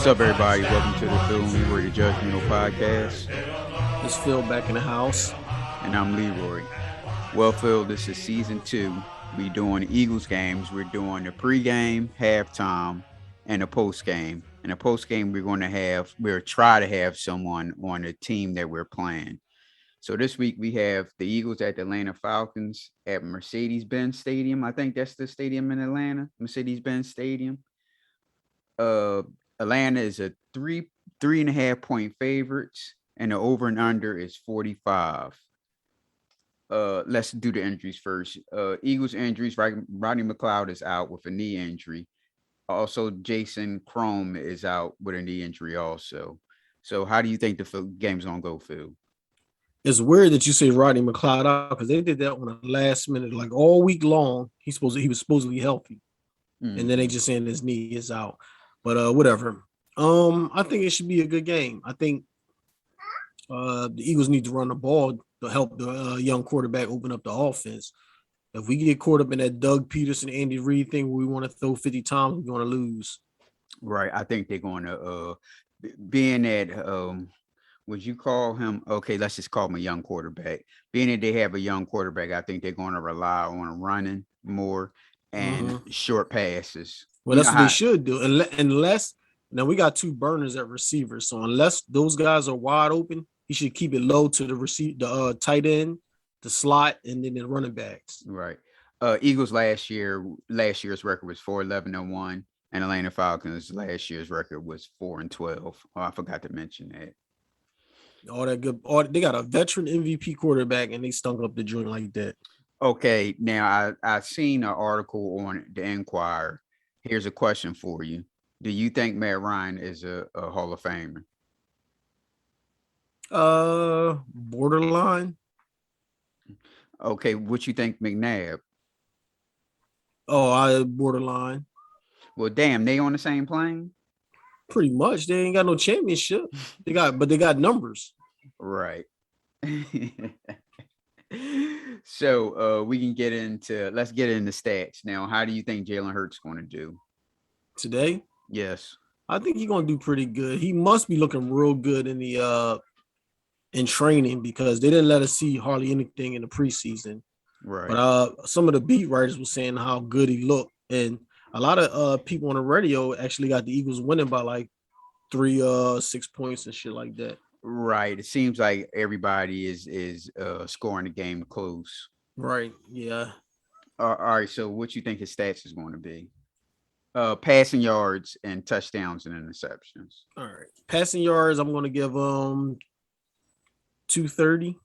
up, everybody? Welcome to the Phil and Leroy the Judgmental Podcast. It's Phil back in the house. And I'm Leroy. Well, Phil, this is season 2. We doing Eagles games. We're doing the pregame, halftime, and the postgame. And the postgame, we'll try to have someone on the team that we're playing. So this week we have the Eagles at the Atlanta Falcons at Mercedes-Benz Stadium. I think that's the stadium in Atlanta, Mercedes-Benz Stadium. Atlanta is a 3.5 point favorites, and the over and under is 45. Let's do the injuries first. Eagles injuries, Rodney McLeod is out with a knee injury. Also, Jason Chrome is out with a knee injury also. So how do you think the game's going to go, Phil? It's weird that you say Rodney McLeod out because they did that on the last minute, like all week long. He was supposedly healthy, and then they just saying his knee is out. But whatever. I think it should be a good game. I think the Eagles need to run the ball to help the young quarterback open up the offense. If we get caught up in that Doug Peterson, Andy Reid thing where we want to throw 50 times, we're going to lose. Right. I think they're going to being that would you call him? Okay, let's just call him a young quarterback. Being that they have a young quarterback, I think they're going to rely on running more and short passes. Well, that's what they should do. Unless now we got two burners at receivers, so unless those guys are wide open, he should keep it low to the tight end, the slot, and then the running backs. Right. Eagles last year's record was 4-11-1, and Atlanta Falcons last year's record was 4-12. Oh, I forgot to mention that. All that good. They got a veteran MVP quarterback, and they stunk up the joint like that. Okay, now I seen an article on the Enquirer. Here's a question for you: do you think Matt Ryan is a Hall of Famer? Borderline. Okay, what you think, McNabb? Oh, I borderline. Well, damn, they on the same plane. Pretty much, they ain't got no championship. They got numbers. Right. So let's get into stats now. How do you think Jalen Hurts going to do today? Yes, I think he's going to do pretty good. He must be looking real good in the in training because they didn't let us see hardly anything in the preseason. Right. But some of the beat writers were saying how good he looked, and a lot of people on the radio actually got the Eagles winning by like 6 points and shit like that. Right. It seems like everybody is scoring the game close. Right. Yeah. All right. So what you think his stats is going to be? Passing yards and touchdowns and interceptions. All right. Passing yards, I'm going to give 230.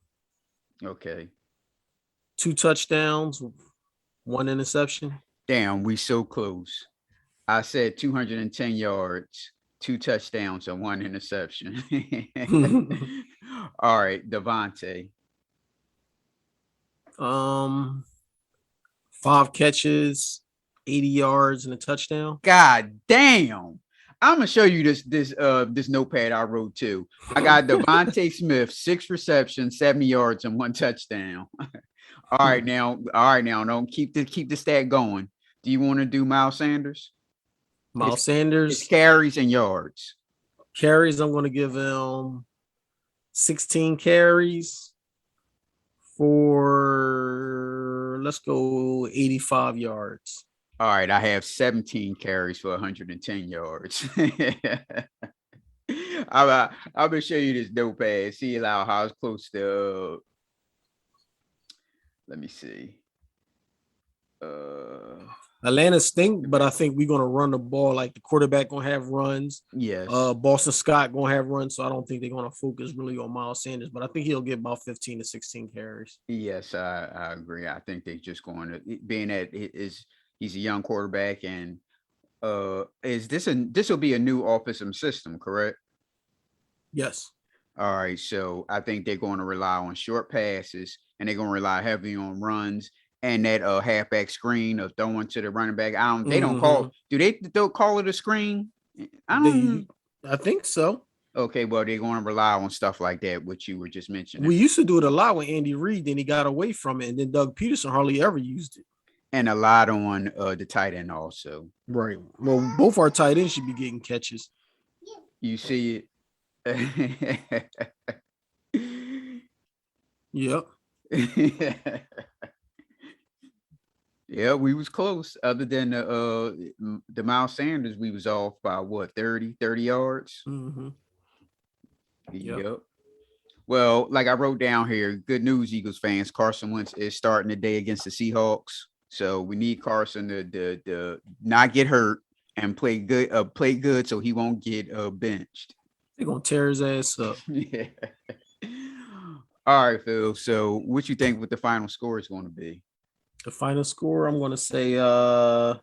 Okay. 2 touchdowns, 1 interception. Damn, we so close. I said 210 yards. 2 touchdowns and 1 interception. All right, Devontae. 5 catches, 80 yards and a touchdown. God damn. I'm gonna show you this notepad I wrote too. I got Devontae Smith, 6 receptions, 70 yards, and 1 touchdown. All right, now, don't keep the stat going. Do you want to do Miles Sanders? It's carries and yards. Carries, I'm going to give him 16 carries for, let's go 85 yards. All right, I have 17 carries for 110 yards. I'm going to show you this notepad. See how it's close to, let me see. Atlanta stink, but I think we're going to run the ball. Like the quarterback going to have runs. Yes. Boston Scott going to have runs. So I don't think they're going to focus really on Miles Sanders, but I think he'll get about 15 to 16 carries. Yes, I agree. I think they're just going to, being that he's a young quarterback, and this will be a new offensive system, correct? Yes. All right. So I think they're going to rely on short passes, and they're going to rely heavily on runs. And that halfback screen of throwing to the running back. They don't call. Do they call it a screen? I think so. Okay, well, they're going to rely on stuff like that, which you were just mentioning. We used to do it a lot with Andy Reid, then he got away from it, and then Doug Peterson hardly ever used it. And a lot on the tight end also. Right. Well, both our tight ends should be getting catches. You see it. Yep. Yeah, we was close. Other than the Miles Sanders, we was off by what, 30 yards? Mm-hmm. Yep. Yep. Well, like I wrote down here, good news, Eagles fans. Carson Wentz is starting the day against the Seahawks. So we need Carson to not get hurt and play good so he won't get benched. They're gonna tear his ass up. Yeah. All right, Phil. So what you think what the final score is going to be? The final score, I'm gonna say I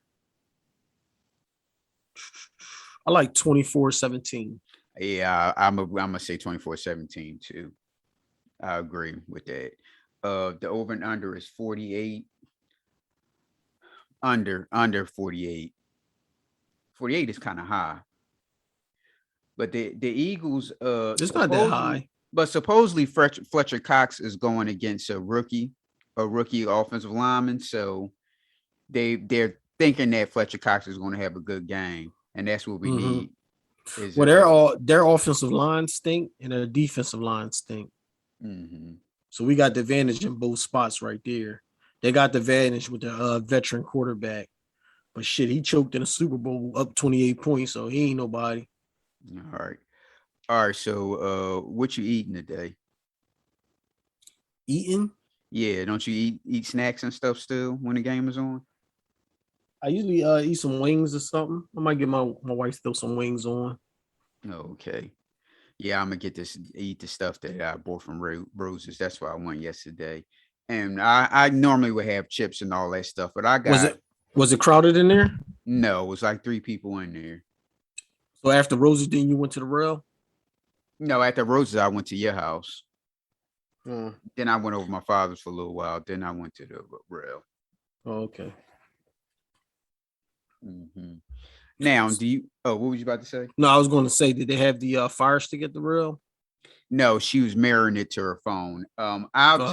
like 24-17. Yeah, I'm gonna say 24-17 too. I agree with that. The over and under is 48. Under 48. 48 is kind of high. But the Eagles It's not that high. supposedly Fletcher Cox is going against a rookie offensive lineman. So they're thinking that Fletcher Cox is going to have a good game, and that's what we need. Well, their offensive line stink and their defensive line stink. Mm-hmm. So we got the advantage in both spots right there. They got the advantage with the veteran quarterback. But shit, he choked in a Super Bowl up 28 points, so he ain't nobody. All right. So what you eating today? Eating? Yeah, don't you eat snacks and stuff still when the game is on? I usually eat some wings or something. I might get my wife to throw some wings on. Okay. Yeah, I'm gonna eat the stuff that I bought from Rose's. That's what I went yesterday. And I normally would have chips and all that stuff, but I got was it crowded in there? No, it was like 3 people in there. So after Rose's, then you went to the rail? No, after Rose's, I went to your house. Then I went over to my father's for a little while. Then I went to the rail. Oh, okay. Mm-hmm. Now, what was you about to say? No, I was going to say, did they have the fire stick at the rail? No, she was mirroring it to her phone. I'll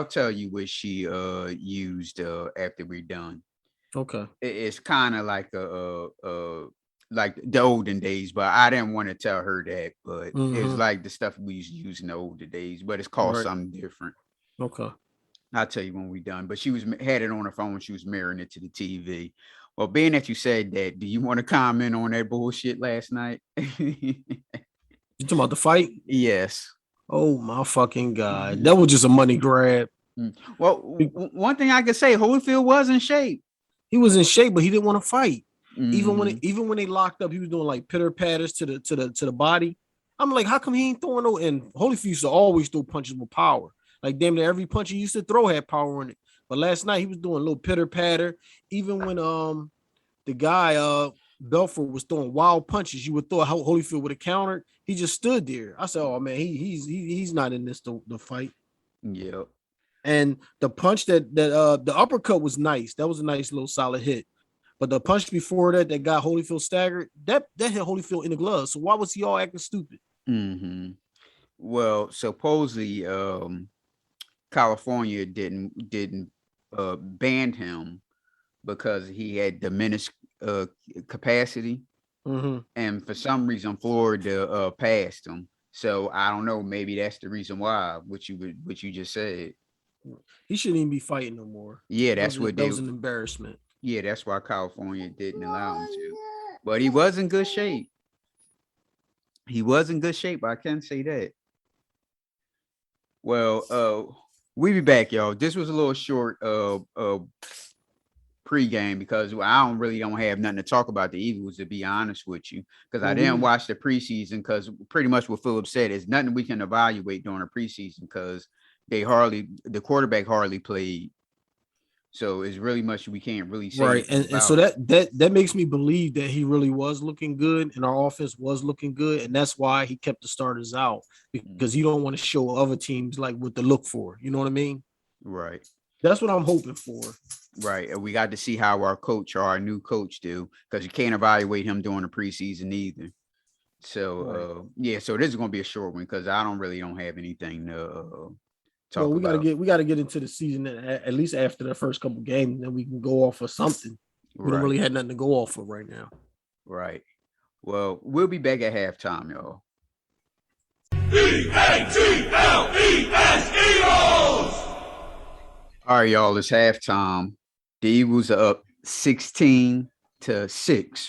tell you what she used after we're done. Okay. It's kind of like like the olden days, but I didn't want to tell her that. But it's like the stuff we used to use in the older days, but it's called something different. Okay. I'll tell you when we're done. But she had it on her phone. She was mirroring it to the TV. Well, being that you said that, do you want to comment on that bullshit last night? You talking about the fight? Yes. Oh my fucking God. That was just a money grab. Well, one thing I could say, Holyfield was in shape. He was in shape, but he didn't want to fight. Even when they locked up, he was doing like pitter patters to the body. I'm like, how come he ain't throwing no? And Holyfield used to always throw punches with power. Like damn near every punch he used to throw had power in it. But last night he was doing a little pitter patter. Even when the guy Belfort was throwing wild punches, you would thought Holyfield would have countered. He just stood there. I said, oh man, he's not in this the fight. Yeah. And the punch that the uppercut was nice. That was a nice little solid hit. But the punch before that got Holyfield staggered, that hit Holyfield in the glove. So why was he all acting stupid? Mm-hmm. Well, supposedly California didn't ban him because he had diminished capacity. And for some reason Florida passed him. So I don't know, maybe that's the reason why, what you just said. He shouldn't even be fighting no more. Yeah, that was an embarrassment. Yeah, that's why California didn't allow him to. But he was in good shape. I can say that. Well, we be back, y'all. This was a little short pregame because I don't have nothing to talk about the Eagles, to be honest with you, because I didn't watch the preseason, because pretty much what Philip said is nothing we can evaluate during the preseason because the quarterback hardly played. So it's really much we can't really say. Right. And so that makes me believe that he really was looking good and our offense was looking good. And that's why he kept the starters out, because he don't want to show other teams like what to look for. You know what I mean? Right. That's what I'm hoping for. Right. And we got to see how our new coach do, because you can't evaluate him during the preseason either. So so this is gonna be a short one because I don't have anything to talk about. We gotta get into the season at least after the first couple games, and then we can go off of something. We don't really have nothing to go off of right now. Right. Well, we'll be back at halftime, y'all. Eagles! All right, y'all, it's halftime. The Eagles are up 16-6,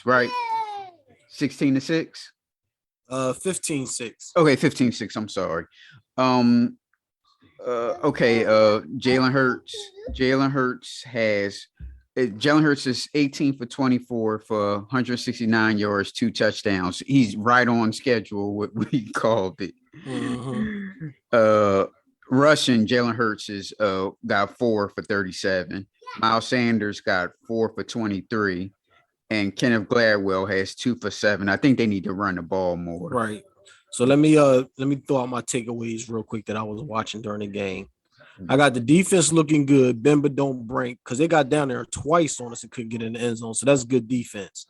right? 16-6? 15-6. Okay, 15-6. I'm sorry. Okay, Jalen Hurts is 18 for 24 for 169 yards, 2 touchdowns. He's right on schedule, what we called it. Rushing, Jalen Hurts is got 4 for 37. Miles Sanders got 4 for 23. And Kenneth Gladwell has 2 for 7. I think they need to run the ball more. Right. So let me throw out my takeaways real quick that I was watching during the game. I got the defense looking good, bend but don't break, because they got down there twice on us and couldn't get in the end zone. So that's good defense.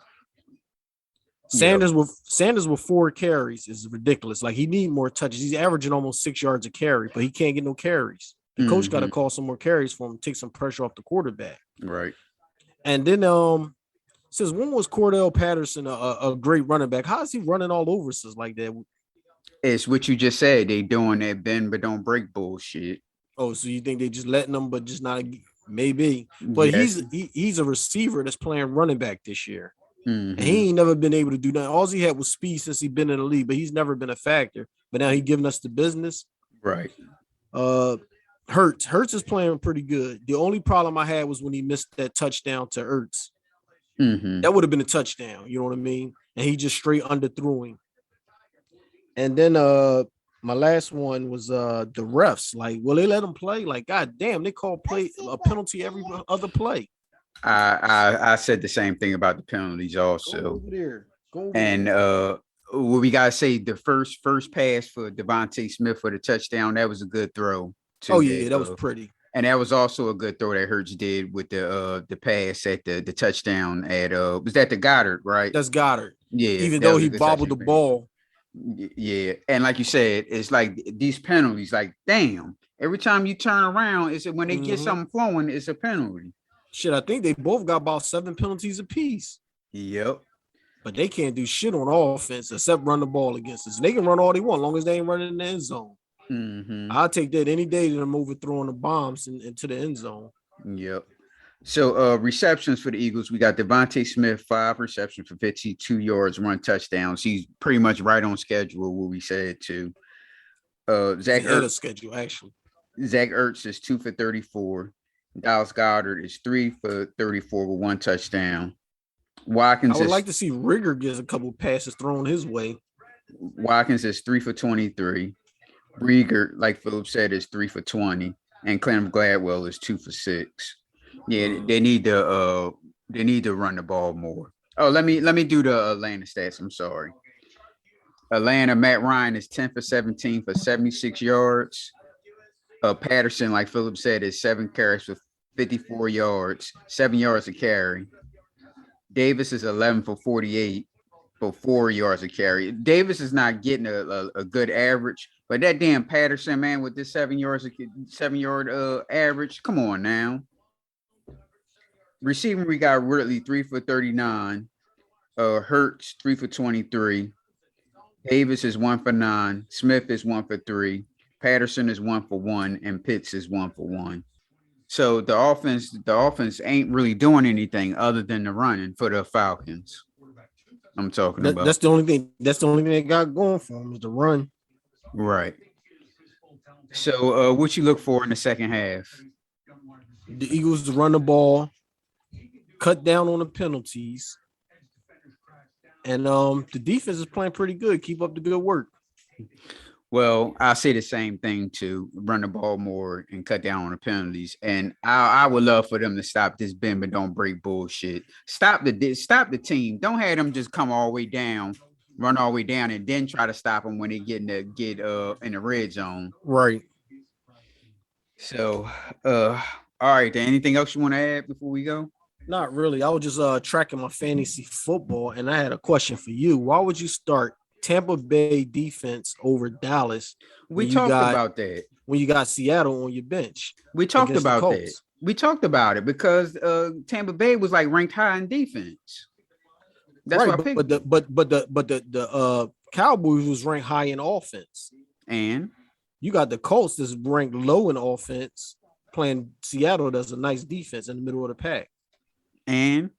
Sanders with 4 carries is ridiculous. Like, he need more touches. He's averaging almost 6 yards a carry, but he can't get no carries. The coach got to call some more carries for him, take some pressure off the quarterback. Right. And then since when was Cordell Patterson a great running back? How is he running all over us like that? It's what you just said. They doing that bend but don't break bullshit. Oh, so you think they just letting them, but just not maybe? But yes. He's a receiver that's playing running back this year. And he ain't never been able to do that. All he had was speed since he's been in the league, but he's never been a factor. But now he's giving us the business. Right. Hurts is playing pretty good. The only problem I had was when he missed that touchdown to Hurts. That would have been a touchdown. You know what I mean? And he just straight underthrew him. And then my last one was the refs. Like, will they let them play? Like, god damn, they call a penalty every other play. I said the same thing about the penalties also. Go over there. And what we gotta say, the first pass for Devontae Smith for the touchdown, that was a good throw. That was pretty. And that was also a good throw that Hurts did with the pass at the touchdown at was that the Goddard, right? That's Goddard. Yeah. Even though he bobbled the ball. Yeah. And like you said, it's like these penalties, like, damn, every time you turn around, it's when they get something flowing, it's a penalty. Shit, I think they both got about 7 penalties apiece. Yep. But they can't do shit on offense except run the ball against us. They can run all they want as long as they ain't running in the end zone. I'll take that any day to them overthrowing the bombs into the end zone. Yep. So receptions for the Eagles, we got Devontae Smith, 5 receptions for 52 yards, 1 touchdowns. He's pretty much right on schedule, what we said too. Zach Ertz is 2 for 34. Dallas Goedert is 3 for 34 with 1 touchdown. Watkins I would like to see Rigger get a couple passes thrown his way. Watkins is 3 for 23. Rieger, like Philip said, is 3 for 20, and Clem Gladwell is 2 for 6. Yeah, they need to run the ball more. Oh, let me do the Atlanta stats. I'm sorry. Atlanta, Matt Ryan is 10 for 17 for 76 yards. Patterson, like Philip said, is 7 carries with 54 yards, 7 yards a carry. Davis is 11 for 48 for 4 yards a carry. Davis is not getting a good average, but that damn Patterson, man, with this 7 yard average, come on now. Receiving, we got Ridley 3 for 39. Hurts 3 for 23. Davis is 1 for 9. Smith is 1 for 3. Patterson is 1 for 1, and Pitts is 1 for 1. So the offense ain't really doing anything other than the running for the Falcons. I'm talking about. That's the only thing. That's the only thing they got going for them is the run. Right. So what you look for in the second half? The Eagles to run the ball, cut down on the penalties, and the defense is playing pretty good. Keep up the good work. Well, I say the same thing too. Run the ball more and cut down on the penalties. And I would love for them to stop this bend but don't break bullshit. Stop the team. Don't have them just come all the way down, run all the way down, and then try to stop them when they get in the red zone. Right. So, all right. Then anything else you want to add before we go? Not really. I was just tracking my fantasy football, and I had a question for you. Why would you start Tampa Bay defense over Dallas? We talked about that when you got Seattle on your bench. We talked about that. We talked about it because Tampa Bay was like ranked high in defense. That's Right, why I picked. but the Cowboys was ranked high in offense. And You got the Colts that's ranked low in offense, playing Seattle. That's a nice defense in the middle of the pack. and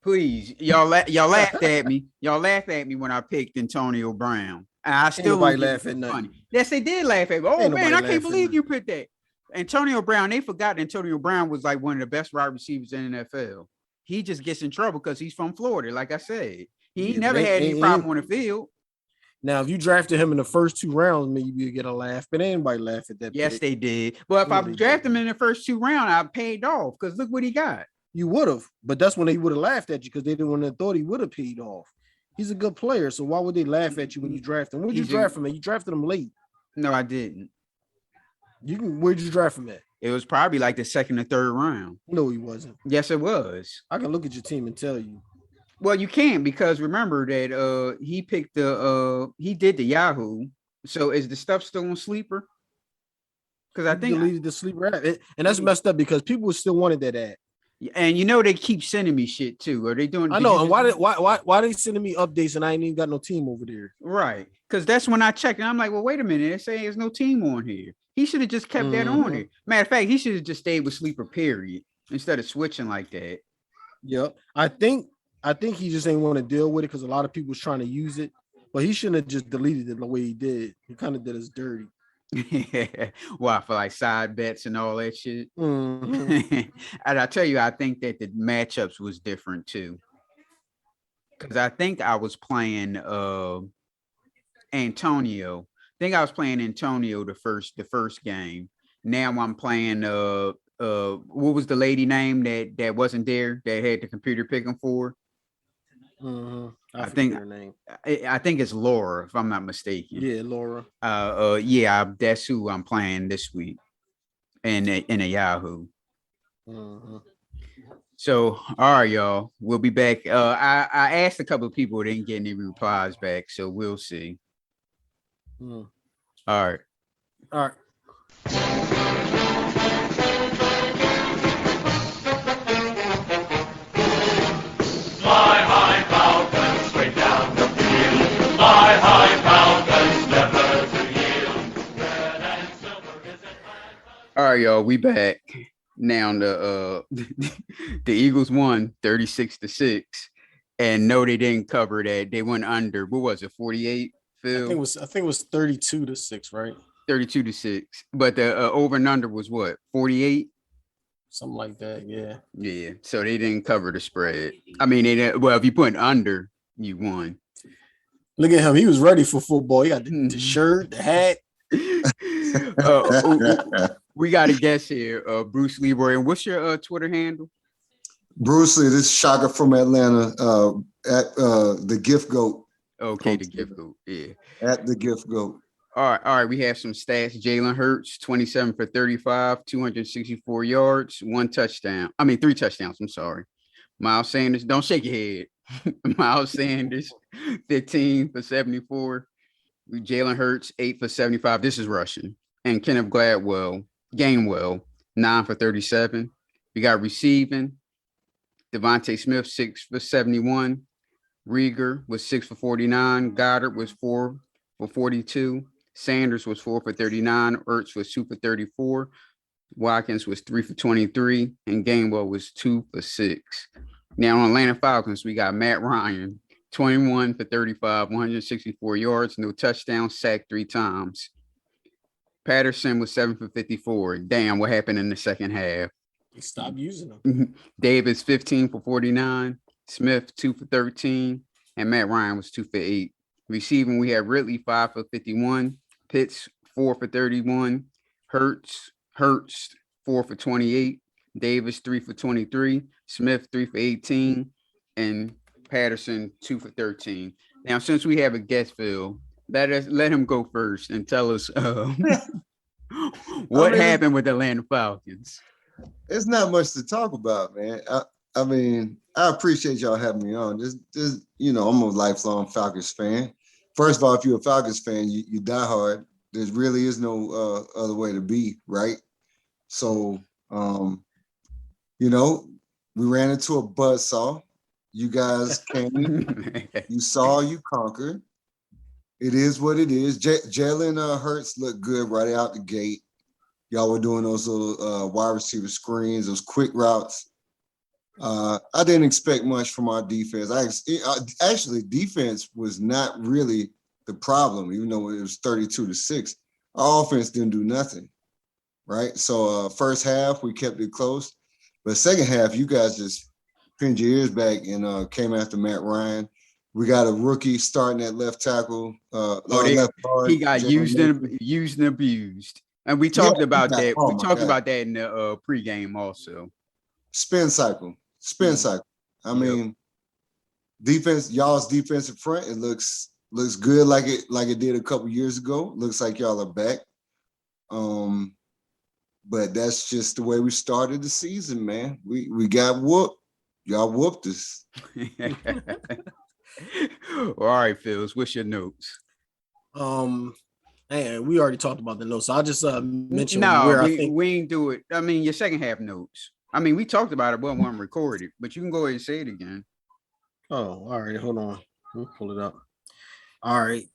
please, y'all laughed at me. Y'all laughed at me when I picked Antonio Brown. And I Ain't still nobody don't think laugh at it's funny. nothing. Yes, they did laugh at me. Oh Ain't man, nobody I laugh can't at believe nothing. you picked that. Antonio Brown, they forgot Antonio Brown was like one of the best wide receivers in the NFL. He just gets in trouble because he's from Florida, like I said. He Yeah, never had any problem on the field. Now, if you drafted him in the first 2 rounds, maybe you get a laugh, but anybody laugh at that. Yes, pick. they did. But if Yeah, I they drafted did. him in the first 2 rounds, I paid off because look what he got. You would have, but that's when they would have laughed at you because they didn't want to thought he would have paid off. He's a good player, so why would they laugh at you when you draft him? Where'd you draft him at? You drafted him late. No, I didn't. Where'd you draft him at? It was probably like the second or third round. No, he wasn't. Yes, it was. I can look at your team and tell you. Well, you can't because remember that he picked he did the Yahoo. So is the stuff still on Sleeper? Because I think deleted the Sleeper app, and that's messed up because people still wanted that ad. And they keep sending me shit too. Are they doing? I know. And why they sending me updates and I ain't even got no team over there? Right, because that's when I checked and I'm like, well, wait a minute, they're saying there's no team on here. He should have just kept that on here. Matter of fact, he should have just stayed with Sleeper. Period, instead of switching like that. Yep, I think he just ain't want to deal with it because a lot of people was trying to use it, but he shouldn't have just deleted it the way he did. He kind of did us dirty. Why, for like side bets and all that shit. Mm-hmm. And I tell you, I think that the matchups was different too. Because I think I was playing Antonio. I think I was playing Antonio the first game. Now I'm playing what was the lady name that wasn't there that had the computer picking for? Mm-hmm. I think her name. I think it's Laura, if I'm not mistaken. Yeah, Laura. Yeah, that's who I'm playing this week in a Yahoo. Mm-hmm. So, all right, y'all. We'll be back. I asked a couple of people who didn't get any replies back, so we'll see. Mm. All right. All right. Fly high, Falcons, straight down the field. Fly high, Falcons, never to yield. Red and silver is Atlanta. All right, y'all. We back. Now the Eagles won 36-6. And no, they didn't cover that. They went under. What was it? 48, Phil? I think it was 32-6, right? 32-6. But the over and under was what? 48? Something like that, yeah. Yeah. So they didn't cover the spread. I mean, they didn't, well, if you put under, you won. Look at him. He was ready for football. He got the shirt, the hat. We got a guest here, Bruce Leroy. And what's your Twitter handle? Bruce Lee, this is Shaka from Atlanta at the Gift Goat. Okay, the Gift Goat. Yeah. At the Gift Goat. All right. We have some stats. Jalen Hurts, 27 for 35, 264 yards, 1 touchdown. I mean, 3 touchdowns. I'm sorry. Miles Sanders, don't shake your head. Miles Sanders, 15 for 74. Jalen Hurts, 8 for 75. This is rushing. And Kenneth Gainwell, 9 for 37. We got receiving. Devontae Smith, 6 for 71. Rieger was 6 for 49. Goddard was 4 for 42. Sanders was 4 for 39. Ertz was 2 for 34. Watkins was 3 for 23. And Gainwell was 2 for 6. Now on Atlanta Falcons, we got Matt Ryan, 21 for 35, 164 yards, no touchdown, sacked 3 times. Patterson was 7 for 54. Damn, what happened in the second half? He stopped using them. Davis, 15 for 49. Smith, 2 for 13. And Matt Ryan was 2 for 8. Receiving, we had Ridley, 5 for 51. Pitts, 4 for 31. Hurts, 4 for 28. Davis, 3 for 23. Smith, 3 for 18. And Patterson, 2 for 13. Now, since we have a guest, Phil, let him go first and tell us what happened with the Atlanta Falcons. It's not much to talk about, man. I mean, I appreciate y'all having me on. Just I'm a lifelong Falcons fan. First of all, if you're a Falcons fan, you die hard. There really is no other way to be, right? So, we ran into a buzzsaw. You guys came. You saw. You conquered. It is what it is. Jalen Hurts looked good right out the gate. Y'all were doing those little wide receiver screens, those quick routes. I didn't expect much from our defense. Actually, defense was not really the problem, even though it was 32-6. Our offense didn't do nothing, right? So first half, we kept it close. But second half, you guys just pinned your ears back and came after Matt Ryan. We got a rookie starting at left tackle. Left guard, he got used and abused. And we talked about that. We talked about that in the pregame also. Spin cycle. I mean, defense, y'all's defensive front, it looks good like it did a couple years ago. Looks like y'all are back. But that's just the way we started the season, man. We got whooped. Y'all whooped us. All right, Phils, what's your notes? Man, we already talked about the notes. So I'll just mention we ain't do it. I mean, your second half notes. I mean, we talked about it, but one recorded, but you can go ahead and say it again. Oh, all right. Hold on. Let me pull it up. All right.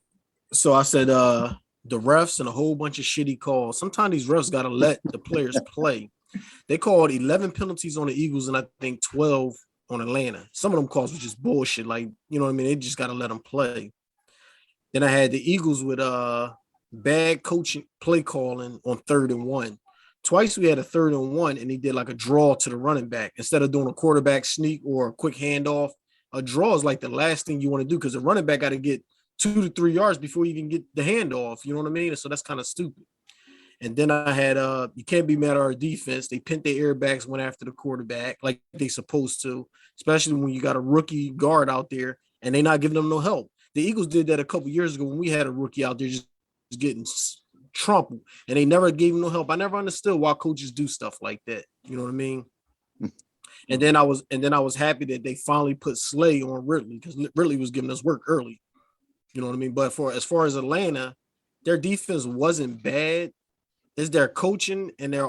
So I said the refs and a whole bunch of shitty calls. Sometimes these refs got to let the players play. They called 11 penalties on the Eagles and I think 12 on Atlanta. Some of them calls were just bullshit. Like, you know what I mean? They just got to let them play. Then I had the Eagles with bad coaching play calling on 3rd and 1. Twice we had a 3rd and 1 and he did like a draw to the running back. Instead of doing a quarterback sneak or a quick handoff, a draw is like the last thing you want to do because the running back got to get 2 to 3 yards before you can get the handoff. You know what I mean? So that's kind of stupid. And then I had you can't be mad at our defense. They pinned their airbacks, went after the quarterback like they supposed to, especially when you got a rookie guard out there and they not giving them no help. The Eagles did that a couple years ago when we had a rookie out there just getting trampled and they never gave him no help. I never understood why coaches do stuff like that. You know what I mean? And then I was happy that they finally put Slay on Ridley because Ridley was giving us work early. You know what I mean? But as far as Atlanta, their defense wasn't bad. It's their coaching and their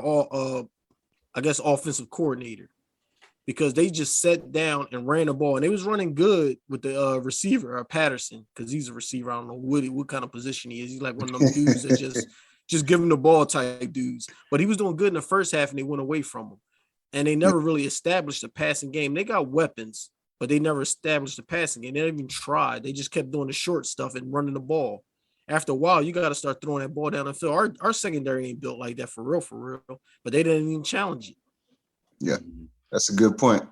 offensive coordinator. Because they just sat down and ran the ball. And they was running good with the receiver, Patterson, because he's a receiver. I don't know what kind of position he is. He's like one of them dudes that just give him the ball type dudes. But he was doing good in the first half and they went away from him. And they never really established a passing game. They got weapons, but they never established a passing game. They didn't even try. They just kept doing the short stuff and running the ball. After a while, you got to start throwing that ball down the field. Our secondary ain't built like that for real. But they didn't even challenge it. Yeah, that's a good point.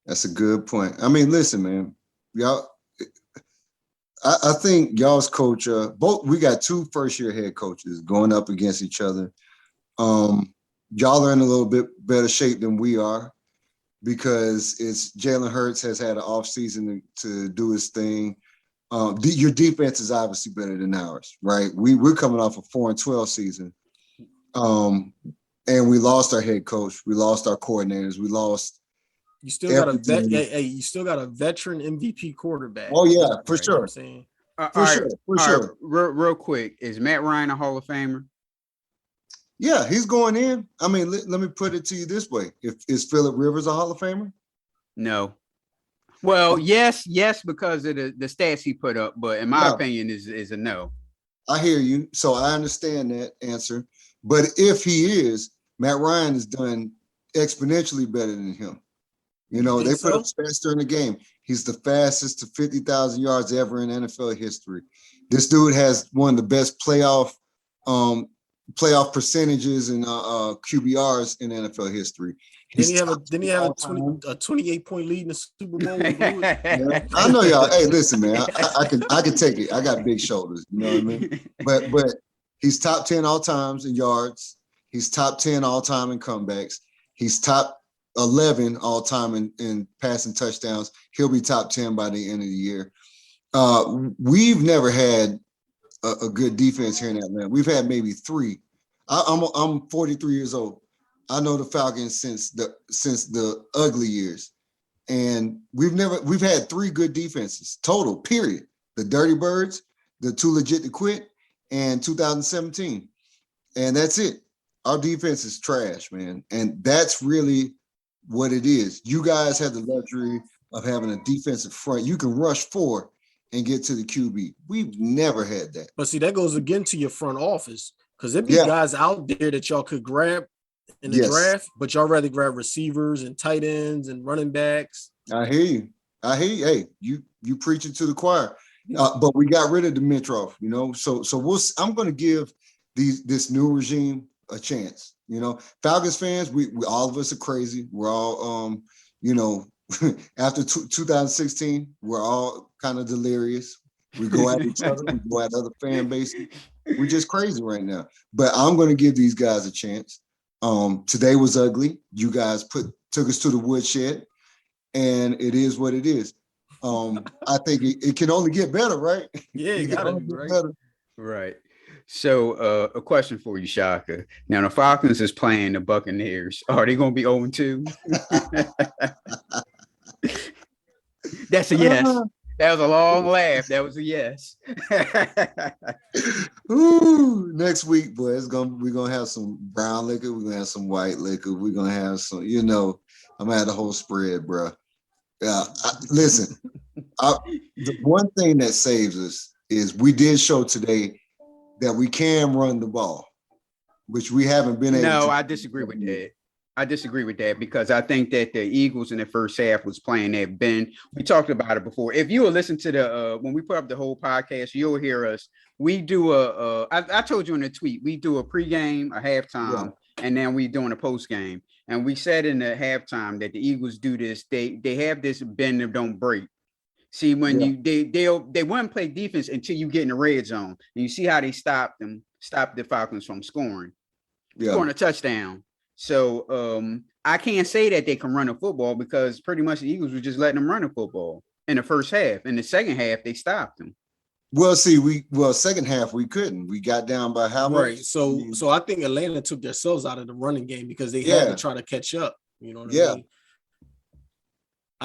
I mean, listen, man, y'all. I think y'all's coach. We got 2 first-year head coaches going up against each other. Y'all are in a little bit better shape than we are because it's Jalen Hurts has had an offseason to do his thing. Your defense is obviously better than ours, right? We're coming off a 4-12 season. And we lost our head coach. We lost our coordinators. We lost. You still got you still got a veteran MVP quarterback. Oh yeah, for sure. You know I'm saying? For sure. Real quick, is Matt Ryan a Hall of Famer? Yeah, he's going in. I mean, let me put it to you this way: is Phillip Rivers a Hall of Famer? No. Well, yes, because of the stats he put up, but in my opinion, is a no. I hear you. So I understand that answer. But if he is, Matt Ryan has done exponentially better than him. You know, they put up stats during the game. He's the fastest to 50,000 yards ever in NFL history. This dude has one of the best playoff percentages and QBRs in NFL history. Didn't he have a 28-point lead in the Super Bowl? Yeah, I know y'all. Hey, listen, man, I can take it. I got big shoulders. You know what I mean? But he's top 10 all times in yards. He's top 10 all time in comebacks. He's top 11 all time in passing touchdowns. He'll be top 10 by the end of the year. We've never had a good defense here in Atlanta. We've had maybe 3. I'm 43 years old. I know the Falcons since the ugly years, and we've had 3 good defenses total. Period. The Dirty Birds, the Too Legit to Quit, and 2017, and that's it. Our defense is trash, man, and that's really what it is. You guys have the luxury of having a defensive front. You can rush 4 and get to the QB. We've never had that. But see, that goes again to your front office because there be Yeah. guys out there that y'all could grab in the Yes. draft, but y'all rather grab receivers and tight ends and running backs. I hear you. Hey, you preaching to the choir. But we got rid of Dimitrov, you know. So I'm going to give this new regime a chance. You know, Falcons fans, we all of us are crazy. We're all you know, after 2016, we're all kind of delirious. We go at each other, we go at other fan bases. We're just crazy right now. But I'm going to give these guys a chance. Today was ugly. You guys took us to the woodshed, and it is what it is. I think it can only get better, right? Yeah, it gotta be right. Better. Right. So a question for you, Shaka. Now the Falcons is playing the Buccaneers. Are they going to be 0-2? That's a yes. That was a long laugh. That was a yes. Ooh, next week, boy, we're gonna have some brown liquor, we're gonna have some white liquor, we're gonna have some, you know, I'm gonna have the whole spread, bro. Yeah, listen, the one thing that saves us is we did show today that we can run the ball, which we haven't been able to. No, I disagree with that. I disagree with that because I think that the Eagles in the first half was playing that bend. We talked about it before. If you will listen to the when we put up the whole podcast, you'll hear us. We do I told you in the tweet, we do a pregame, a halftime, and then we doing a postgame. And we said in the halftime that the Eagles do this. They have this bend that don't break. See, when they wouldn't play defense until you get in the red zone, and you see how they stopped the Falcons from scoring a touchdown. So I can't say that they can run a football because pretty much the Eagles were just letting them run a football in the first half. In the second half, they stopped them. Well, see, second half we couldn't. We got down by how much? Right. So I think Atlanta took themselves out of the running game because they had to try to catch up. You know what I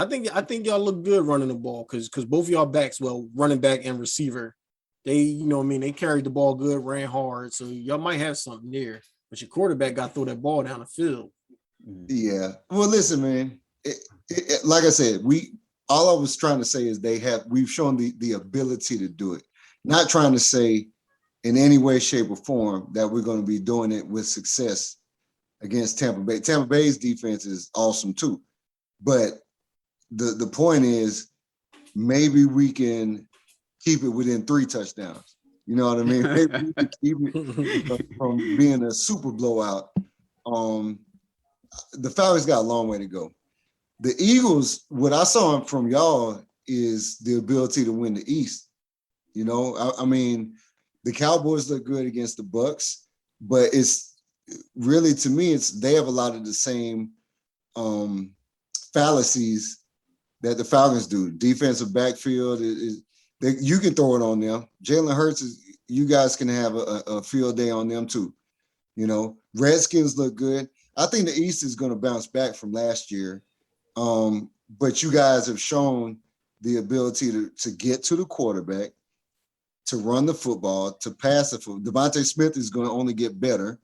mean? I think y'all look good running the ball because both of y'all backs, well, running back and receiver, they, you know what I mean, they carried the ball good, ran hard. So y'all might have something there. But your quarterback got to throw that ball down the field. Yeah. Well, listen, man. Like I said, all I was trying to say is we've shown the ability to do it. Not trying to say in any way, shape, or form that we're going to be doing it with success against Tampa Bay. Tampa Bay's defense is awesome too. But the point is maybe we can keep it within 3 touchdowns. You know what I mean? Maybe we can keep it from being a super blowout. The Falcons got a long way to go. The Eagles, what I saw from y'all is the ability to win the East. You know, I mean, the Cowboys look good against the Bucks, but it's really, to me, they have a lot of the same fallacies that the Falcons do. Defensive backfield you can throw it on them. Jalen Hurts you guys can have a field day on them too. You know, Redskins look good. I think the East is going to bounce back from last year. But you guys have shown the ability to get to the quarterback, to run the football, to pass the football. Devontae Smith is going to only get better.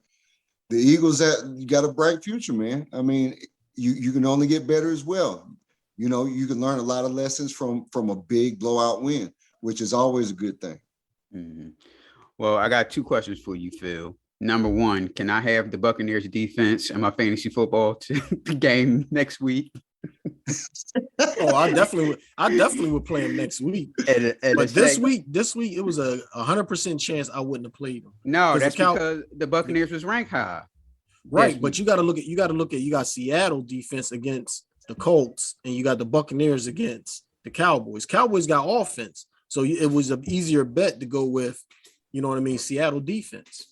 The Eagles, you got a bright future, man. I mean, you can only get better as well. You know, you can learn a lot of lessons from a big blowout win, which is always a good thing. Mm-hmm. Well, I got 2 questions for you, Phil. Number 1, can I have the Buccaneers defense in my fantasy football game next week? Oh, I definitely would play him next week. But this week it was a 100% chance I wouldn't have played him. No, that's because the Buccaneers was ranked high. Right, but you got to look at you got Seattle defense against the Colts, and you got the Buccaneers against the Cowboys. Cowboys got offense, so it was an easier bet to go with, you know what I mean, Seattle defense.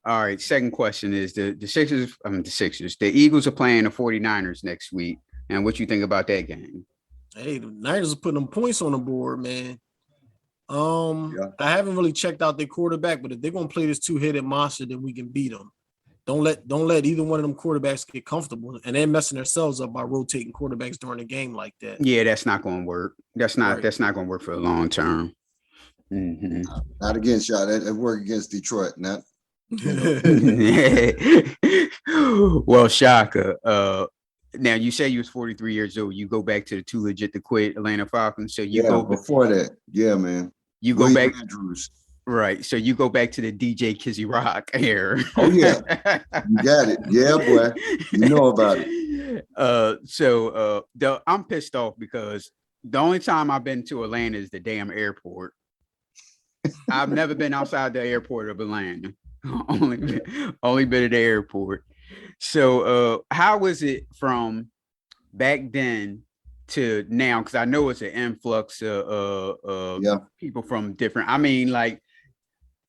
All right, second question is the Sixers. The Eagles are playing the 49ers next week. And what you think about that game? Hey, the Niners are putting them points on the board, man. I haven't really checked out their quarterback, but if they're gonna play this 2-headed monster, then we can beat them. Don't let either one of them quarterbacks get comfortable, and they're messing themselves up by rotating quarterbacks during the game like that. Yeah, that's not going to work. That's not going to work for the long term. Mm-hmm. Not against y'all. That work against Detroit. Not. Well, Shaka, Now you say you was 43 years old. You go back to the Too Legit to Quit Atlanta Falcons. So you Yeah, go before that. Yeah, man. you go William back Andrews. right. So you go back to the DJ Kizzy Rock era. Oh yeah, you got it. Yeah, boy. You know about it. I'm pissed off because the only time I've been to Atlanta is the damn airport. I've never been outside the airport of Atlanta. only been at the airport. So how was it from back then to now? Because I know it's an influx of Yeah. people from different. I mean, like,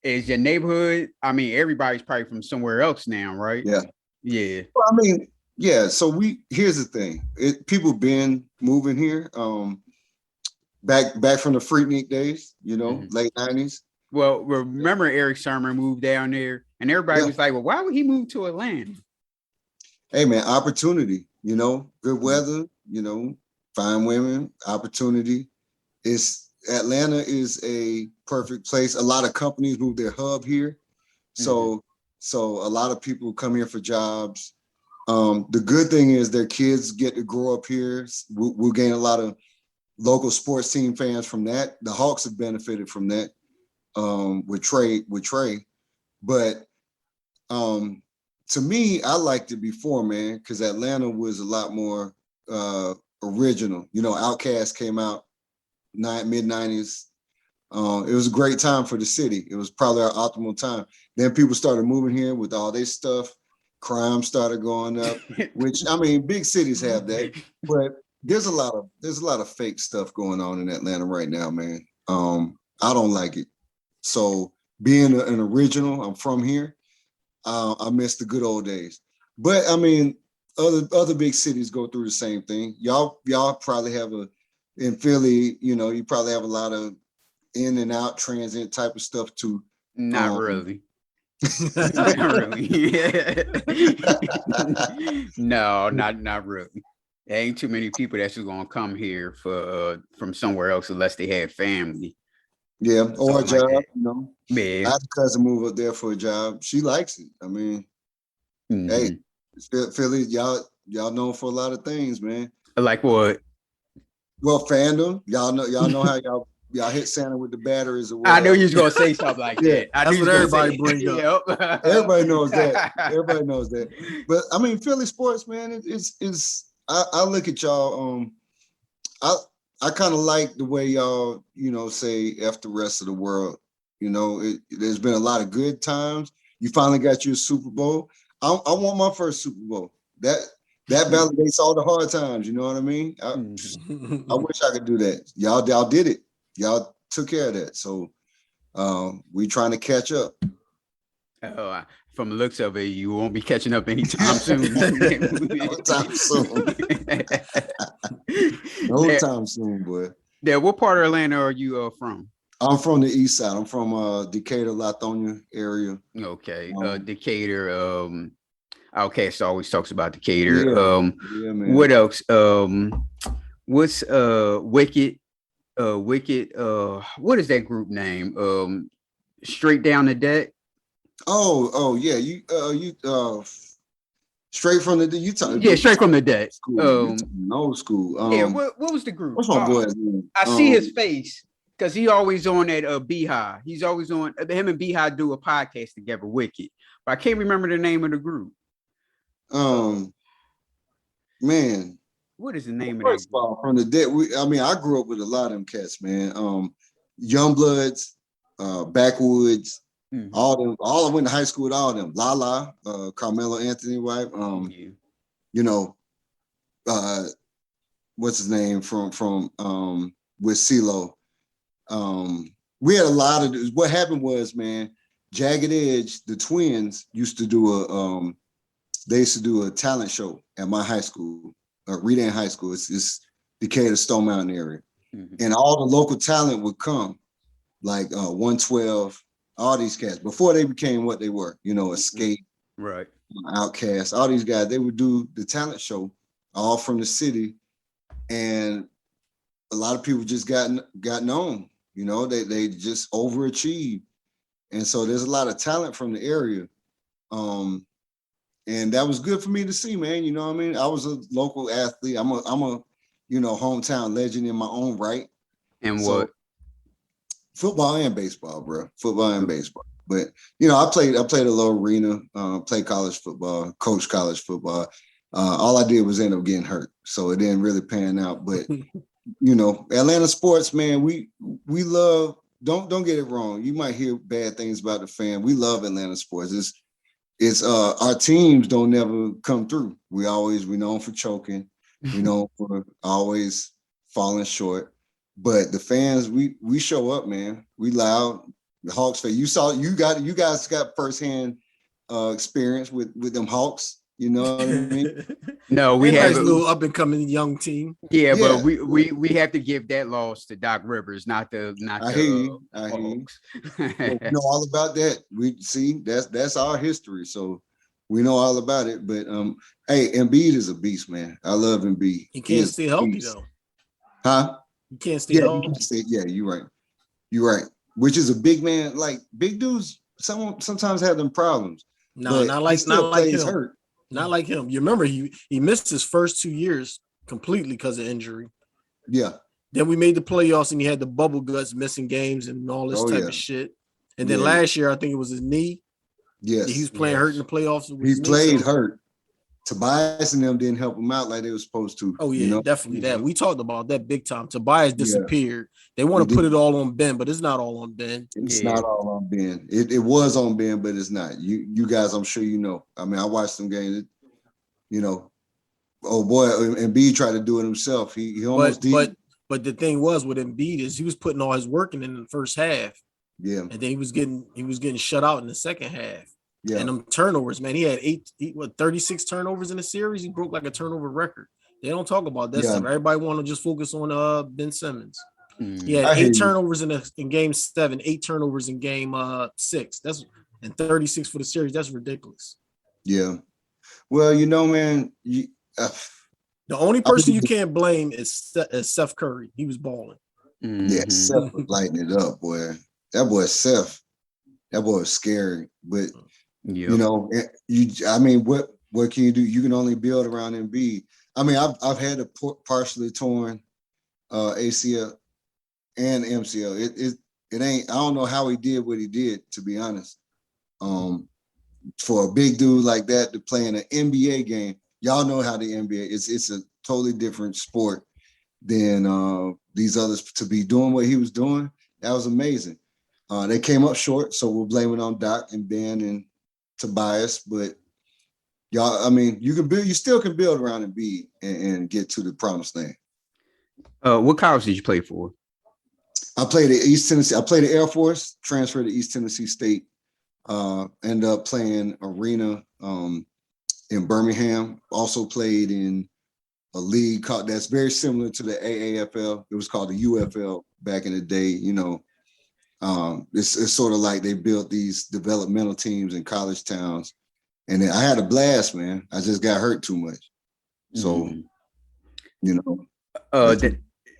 is your neighborhood? I mean, everybody's probably from somewhere else now, right? Yeah. Yeah. Well, I mean, yeah. So here's the thing. People been moving here. Back from the Freaknik days, late 90s. Well, remember Eric Sermon moved down there, and everybody was like, "Well, why would he move to Atlanta?" Hey man, opportunity, good weather, fine women, opportunity. Atlanta is a perfect place. A lot of companies move their hub here. So a lot of people come here for jobs. The good thing is their kids get to grow up here. We'll gain a lot of local sports team fans from that. The Hawks have benefited from that with Trey. But to me, I liked it before, man, because Atlanta was a lot more original. Outkast came out mid-90s. It was a great time for the city. It was probably our optimal time. Then people started moving here with all their stuff. Crime started going up, which, I mean, big cities have that, but there's a lot of fake stuff going on in Atlanta right now, man. I don't like it. So being an original, I'm from here. I miss the good old days. But I mean, other big cities go through the same thing. Y'all probably have in Philly, you probably have a lot of in and out transit type of stuff too. Not really. Not really. No, not really. There ain't too many people that's just gonna come here from somewhere else unless they have family. Yeah, or a job, like I had a cousin move up there for a job. She likes it. I mean, hey, Philly, y'all known for a lot of things, man. Like what? Well, fandom. Y'all know how y'all hit Santa with the batteries or I whatever. knew you was gonna say something like that. That's what everybody brings up. Yep. Everybody knows that. Everybody knows that. But I mean, Philly sports, man. I look at y'all. I kind of like the way y'all, say F the rest of the world. There's been a lot of good times. You finally got your Super Bowl. I want my first Super Bowl. That validates all the hard times. You know what I mean? I wish I could do that. Y'all did it. Y'all took care of that. So we trying to catch up. From the looks of it, you won't be catching up anytime soon. No time soon. No time soon, boy. Yeah, what part of Atlanta are you from? I'm from the east side. I'm from Decatur, Lithonia area. Okay. Decatur. Outkast always talks about Decatur. Yeah, man. What else? What's Wicked? Wicked. What is that group name? Straight Down the Deck. Oh yeah. You straight from the you talking? Yeah, Straight from the Deck. Old school. Yeah. What was the group? What's my boy's name? I see his face because he always on that Beehive. He's always on. Him and Beehive do a podcast together. Wicked, but I can't remember the name of the group. Man. What is the name of that? From the Dead. I grew up with a lot of them cats, man. Youngbloods, Backwoods, all I went to high school with all of them. Lala, Carmelo Anthony wife. What's his name from with CeeLo. We had a lot of what happened was, man, Jagged Edge, the twins used to do a talent show at my high school, Redan High School. It's Decatur, Stone Mountain area. And all the local talent would come, like 112, all these cats, before they became what they were, Escape, right, Outkast, all these guys, they would do the talent show, all from the city. And a lot of people just got known, they just overachieved. And so there's a lot of talent from the area. And that was good for me to see, man. You know what I mean? I was a local athlete. I'm a hometown legend in my own right. And So, what? football and baseball, bro. Football and baseball. But I played a little arena, played college football, coached college football. All I did was end up getting hurt, so it didn't really pan out. But Atlanta sports, man, we love. Don't get it wrong. You might hear bad things about the fan. We love Atlanta sports. It's our teams don't never come through. We known for choking. We know for always falling short. But the fans, we show up, man. We loud. The Hawks fan. You guys got firsthand experience with them Hawks. You know what I mean? No, we They're a have nice little up and coming young team. Yeah, Yeah. but we have to give that loss to Doc Rivers, not the I hear you. Hawks. We know all about that. We see that's our history, so we know all about it. But hey, Embiid is a beast, man. I love Embiid. He can't stay healthy though. Huh? He can't stay Yeah, healthy. you can stay. Yeah, you're right. You're right. Which is a big man. Like big dudes, sometimes have them problems. No, not like him. Hurt. Not like him. You remember he missed his first 2 years completely because of injury. Yeah. Then we made the playoffs and he had the bubble guts, missing games and all this type of shit. And then last year, I think it was his knee. Yes. He was playing hurt in the playoffs. He played hurt. Tobias and them didn't help him out like they were supposed to. Oh, yeah, definitely that. We talked about that big time. Tobias disappeared. They want to put it all on Ben, but it's not all on Ben. It's not all on Ben. It was on Ben, but it's not. You guys, I'm sure you know. I mean, I watched some games. Oh boy, Embiid tried to do it himself. He almost did. But the thing was with Embiid is he was putting all his work in the first half. Yeah. And then he was getting shut out in the second half. Yeah. And them turnovers, man. He had 36 turnovers in the series. He broke like a turnover record. They don't talk about that stuff. Everybody want to just focus on Ben Simmons. He had 8 turnovers in game 7, 8 turnovers in game 6. And 36 for the series. That's ridiculous. Yeah. Well, man, the only person you can't blame is Seth Curry. He was balling. Yeah, Seth was lighting it up, boy. That boy Seth. That boy was scary. But what can you do? You can only build around Embiid. I mean, I've had a partially torn ACL and MCL. It ain't. I don't know how he did what he did, to be honest. For a big dude like that to play in an NBA game, y'all know how the NBA. It's a totally different sport than these others. To be doing what he was doing, that was amazing. They came up short, so we'll blame it on Doc and Ben and Tobias. But y'all, I mean, you still can build around Embiid and get to the promised land. What college did you play for? I played at East Tennessee. I played at Air Force, transferred to East Tennessee State. Ended up playing arena in Birmingham. Also played in a league that's very similar to the AAFL. It was called the UFL back in the day. It's sort of like they built these developmental teams in college towns, and I had a blast, man. I just got hurt too much, so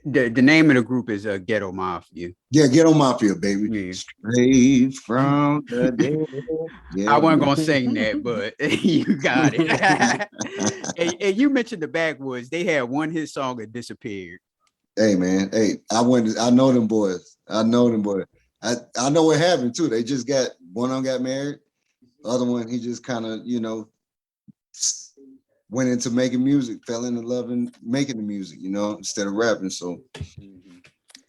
The name of the group is Ghetto Mafia. Yeah, Ghetto Mafia, baby. Yeah. Straight from the dead. Yeah, I wasn't gonna sing that, but you got it. and you mentioned the Backwoods. They had one hit song that disappeared. Hey, man. Hey, I know them boys. I know what happened too. They just one of them got married. The other one, he just kind of, went into making music, fell into loving making the music, instead of rapping. So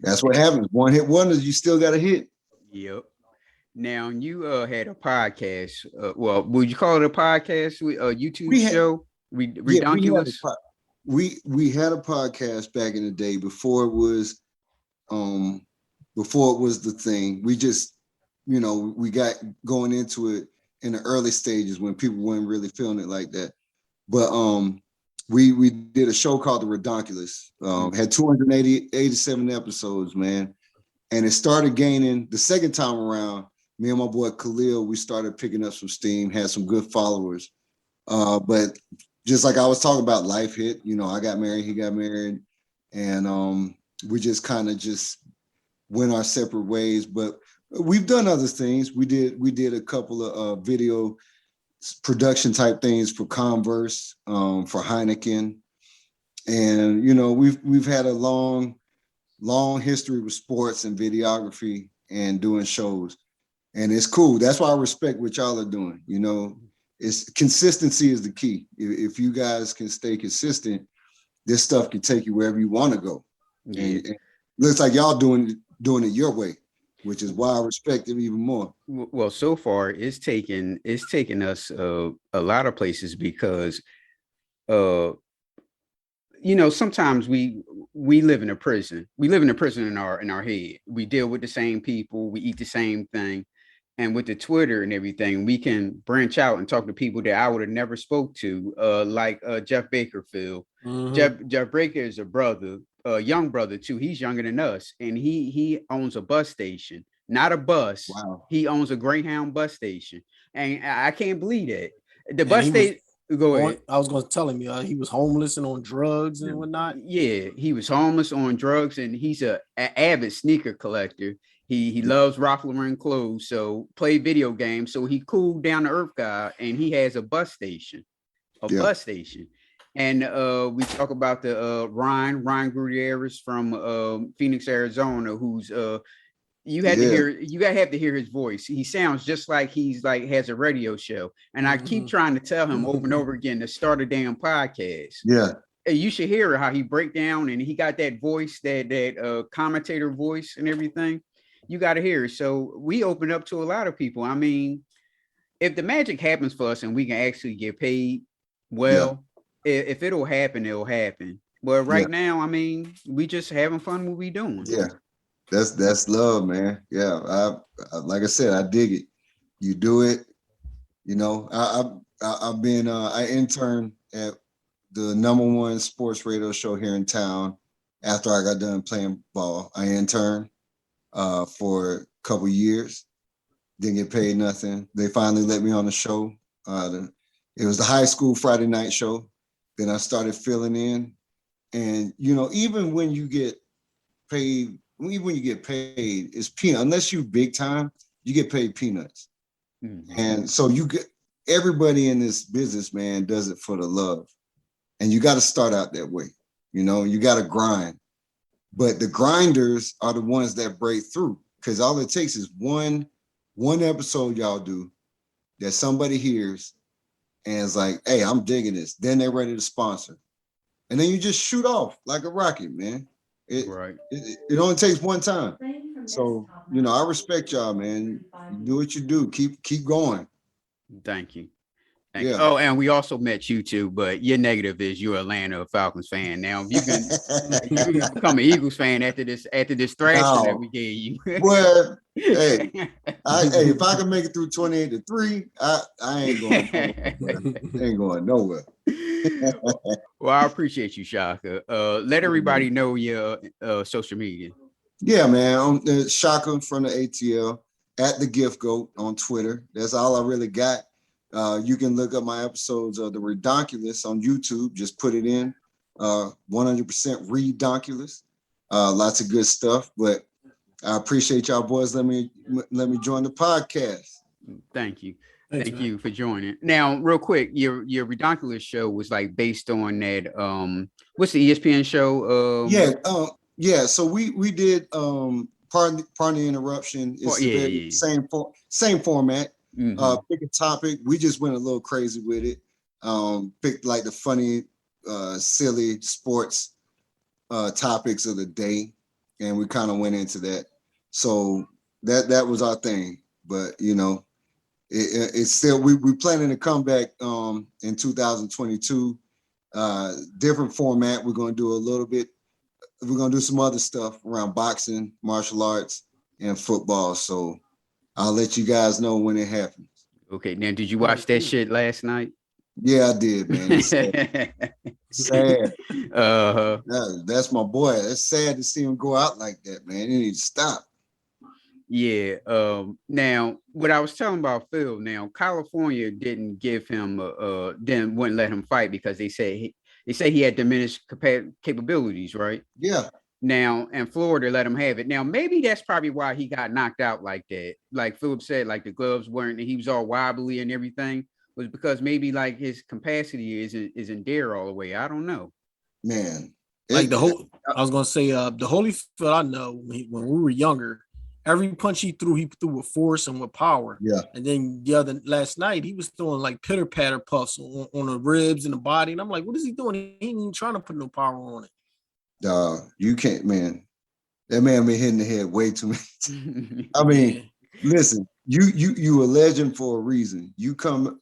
that's what happens. One hit wonders, you still got a hit. Yep. Now you had a podcast. Well, would you call it a podcast? A YouTube show? Redonkulous? We had a podcast back in the day before it was the thing. We just, we got going into it in the early stages when people weren't really feeling it like that. But we did a show called The Redonkulous. Had 287 episodes, man. And it started gaining the second time around. Me and my boy Khalil, we started picking up some steam, had some good followers. But just like I was talking about, life hit. I got married, he got married. And we just kind of just went our separate ways. But we've done other things. We did a couple of video production type things for Converse, for Heineken, and we've had a long history with sports and videography and doing shows, and it's cool. That's why I respect what y'all are doing. It's consistency is the key. If you guys can stay consistent, this stuff can take you wherever you want to go. And looks like y'all doing it your way, which is why I respect it even more. Well, so far it's taken us a lot of places because sometimes we live in a prison. We live in a prison in our head. We deal with the same people, we eat the same thing. And with the Twitter and everything, we can branch out and talk to people that I would have never spoke to, like Jeff Bakerfield. Jeff Baker is a brother, a young brother too. He's younger than us, and he owns a bus station, not a bus. Wow. He owns a Greyhound bus station, and I can't believe that the bus station. Go ahead. I was going to tell him he was homeless and on drugs and whatnot. Yeah, he was homeless, on drugs, and he's an avid sneaker collector. He loves Ralph Lauren clothes, so play video games. So he cool, down to earth guy, and he has a bus station, And we talk about the Ryan Gutierrez from Phoenix, Arizona, who's you have to hear his voice. He sounds just like he's has a radio show. And I keep trying to tell him over and over again to start a damn podcast. Yeah. You should hear how he break down, and he got that voice, that commentator voice and everything. You got to hear it. So we open up to a lot of people. I mean, if the magic happens for us and we can actually get paid, well, if it'll happen, it'll happen. But right now, I mean, we just having fun with what we doing. Yeah. That's love, man. Yeah. I like I said, I dig it. You do it. I've been I interned at the #1 sports radio show here in town. After I got done playing ball, I interned for a couple years. Didn't get paid nothing. They finally let me on the show. It was the high school Friday night show. Then I started filling in, and even when you get paid, it's peanut. Unless you big time, you get paid peanuts. And so everybody in this business, man, does it for the love, and you got to start out that way. You got to grind. But the grinders are the ones that break through, because all it takes is one episode y'all do that somebody hears and is like, hey, I'm digging this. Then they're ready to sponsor. And then you just shoot off like a rocket, man. It only takes one time. So, I respect y'all, man. You do what you do. Keep going. Thank you. Oh, and we also met you too, but your negative is you're Atlanta Falcons fan. Now, if you can become an Eagles fan after this thrashing that we gave you. Well, hey, if I can make it through 28-3, I ain't going nowhere. Well, I appreciate you, Shaka. Let everybody know your social media. Yeah, man. I'm Shaka from the ATL at the Gift Goat on Twitter. That's all I really got. You can look up my episodes of The Redonkulous on YouTube. Just put it in. 100% Redonkulous. Lots of good stuff. But I appreciate y'all boys. Let me join the podcast. Thank you. Thank you for joining. Now, real quick, your Redonkulous show was based on that. What's the ESPN show? So we did pardon the interruption. It's same format. Pick a topic. We just went a little crazy with it. Picked the funny, silly sports topics of the day, and we kind of went into that. So that was our thing. But it's still we planning to come back in 2022. Different format. We're going to do a little bit. We're going to do some other stuff around boxing, martial arts, and football. So I'll let you guys know when it happens. Okay. Now, did you watch that shit last night? Yeah, I did, man. It's sad. Sad. That's my boy. It's sad to see him go out like that, man. He needs to stop. Yeah. Now, what I was telling about Phil. Now, California didn't give him wouldn't let him fight because they say he had diminished capabilities, right? Yeah. Now, and Florida let him have it. Now, maybe that's probably why he got knocked out like that. Like Philip said, the gloves weren't, he was all wobbly and everything. was because maybe like his capacity isn't there all the way. I don't know. Man. Like I was gonna say, the Holyfield I know when we were younger, every punch he threw with force and with power. Yeah. And then last night he was throwing like pitter patter puffs on the ribs and the body, and I'm like, what is he doing? He ain't even trying to put no power on it. You can't, man. That man been hitting the head way too many. I mean, listen, you a legend for a reason. You come,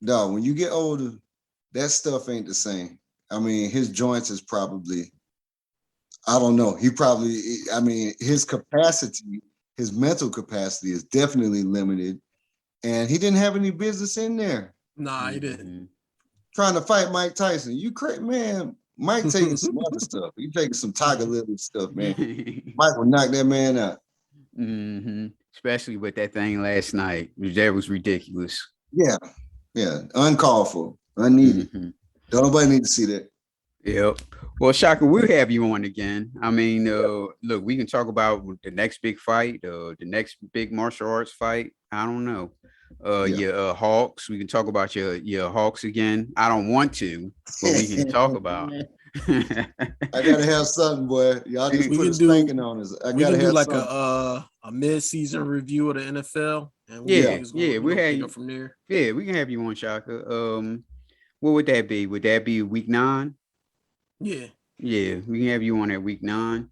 dog. When you get older, that stuff ain't the same. I mean, his joints is probably, I don't know. I mean, his capacity, his mental capacity is definitely limited. And he didn't have any business in there. Nah, he didn't. Trying to fight Mike Tyson. You crazy, man. Mike taking some other stuff. He taking some Tiger Lily stuff, man. Mike will knock that man out. Mm-hmm. Especially with that thing last night. That was ridiculous. Yeah. Uncalled for. Unneeded. Mm-hmm. Don't nobody need to see that. Yep. Well, Shaka, we'll have you on again. I mean, look, we can talk about the next big fight, the next big martial arts fight. I don't know. Your Hawks. We can talk about your Hawks again. I don't want to, but we can talk about. I gotta have something, boy. Y'all just put a spanking on us. We can do like a mid-season review of the NFL. And we have you from there. Yeah, we can have you on, Shaka. What would that be? Would that be week 9? Yeah, we can have you on at week 9.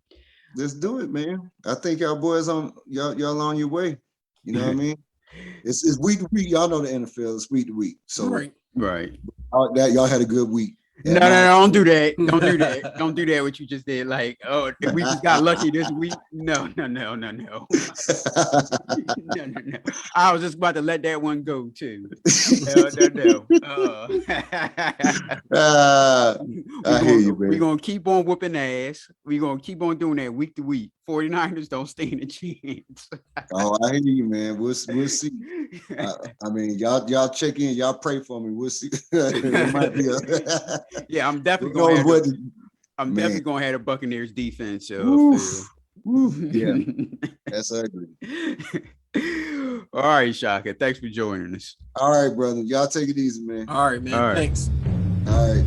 Let's do it, man. I think y'all boys y'all on your way. You know what I mean? It's week to week. Y'all know the NFL. It's week to week. So right. Y'all had a good week. No, don't do that. Don't do that. Don't do that. What you just did. Like, we just got lucky this week. No. No. I was just about to let that one go too. No. I hear you, man. We're gonna keep on whooping ass. We're gonna keep on doing that week to week. 49ers don't stand a chance. Oh, I hear you, man. We'll see. I mean, y'all check in. Y'all pray for me. We'll see. It might be yeah, I'm definitely gonna have the Buccaneers defense. Yeah, that's ugly. All right, Shaka. Thanks for joining us. All right, brother. Y'all take it easy, man. All right, man. All right. Thanks. All right.